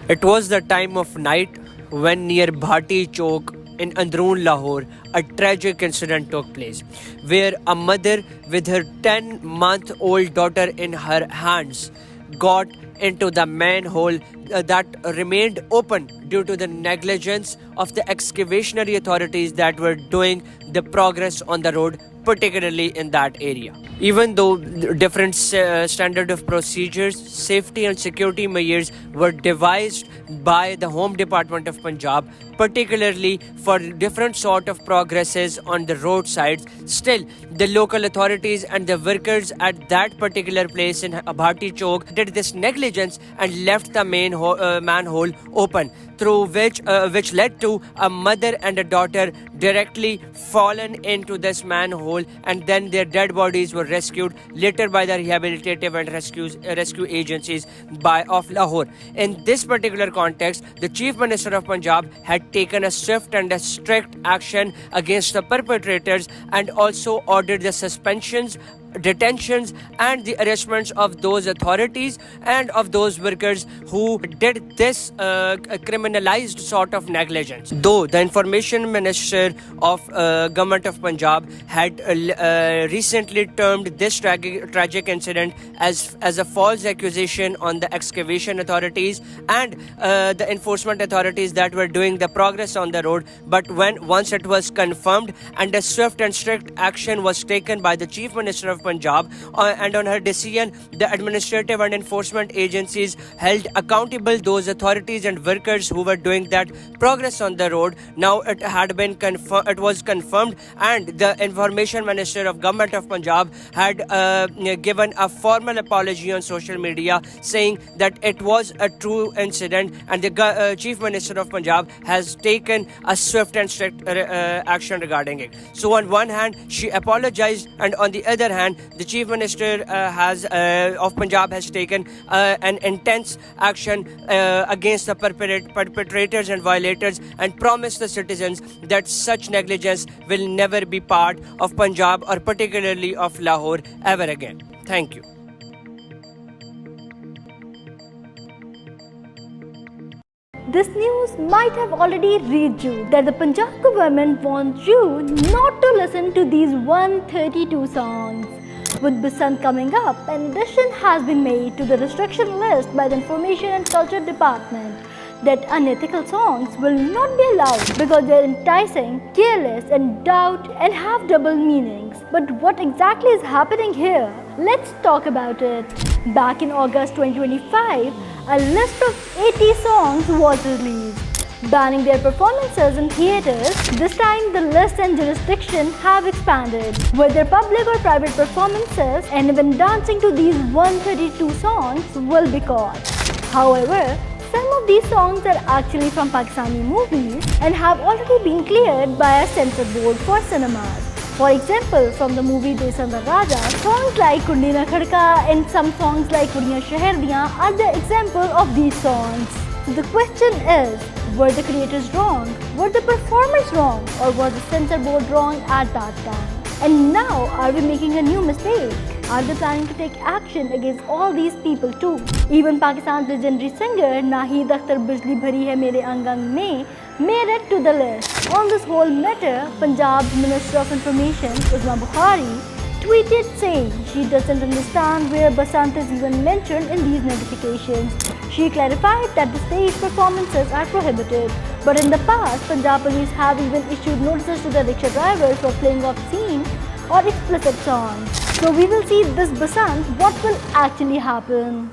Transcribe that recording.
It was the time of night when near Bhati Chowk in Androon, Lahore, a tragic incident took place where a mother with her 10-month-old daughter in her hands got into the manhole that remained open due to the negligence of the excavationary authorities that were doing the progress on the road, particularly in that area. Even though different standard of procedures, safety and security measures were devised by the Home Department of Punjab, particularly for different sort of progresses on the roadsides, still the local authorities and the workers at that particular place in Bhati Chowk did this negligence and left the manhole open, through which led to a mother and a daughter directly fallen into this manhole, and then their dead bodies were rescued later by the rehabilitative and rescue agencies of Lahore. In this particular context, the Chief Minister of Punjab had taken a swift and a strict action against the perpetrators and also ordered the suspensions, detentions and the arrestments of those authorities and of those workers who did this criminalized sort of negligence. Though the Information Minister of Government of Punjab had recently termed this tragic incident as a false accusation on the excavation authorities and the enforcement authorities that were doing the progress on the road, but once it was confirmed and a swift and strict action was taken by the Chief Minister of Punjab, and on her decision, the administrative and enforcement agencies held accountable those authorities and workers who were doing that progress on the road. Now it was confirmed, and the Information Minister of Government of Punjab had given a formal apology on social media, saying that it was a true incident, and the Chief Minister of Punjab has taken a swift and strict action regarding it. So on one hand, she apologized, and on the other hand, the Chief Minister of Punjab has taken an intense action against the perpetrators and violators, and promised the citizens that such negligence will never be part of Punjab or particularly of Lahore ever again. Thank you. This news might have already reached you that the Punjab government wants you not to listen to these 132 songs. With Basant coming up, an addition has been made to the restriction list by the Information and Culture Department that unethical songs will not be allowed because they are enticing, careless and doubt and have double meanings. But what exactly is happening here? Let's talk about it. Back in August 2025, a list of 80 songs was released, banning their performances in theatres. This time the list and jurisdiction have expanded. Whether public or private performances, and even dancing to these 132 songs will be caught. However, some of these songs are actually from Pakistani movies and have already been cleared by a censor board for cinemas. For example, from the movie Desan Da Raja, songs like Kundi Na Khadka and some songs like Kudiyan Shahar Diyan are the example of these songs. So the question is, were the creators wrong? Were the performers wrong? Or was the censor board wrong at that time? And now, are we making a new mistake? Are they planning to take action against all these people too? Even Pakistan's legendary singer Nahid Akhtar Bijli Bhari Hai Mere Ang Ang Mein made it to the list. On this whole matter, Punjab's Minister of Information, Uzma Bukhari, tweeted saying she doesn't understand where Basant is even mentioned in these notifications. She clarified that the stage performances are prohibited, but in the past, Punjab police have even issued notices to the rickshaw drivers for playing obscene or explicit songs. So we will see this Basant, what will actually happen.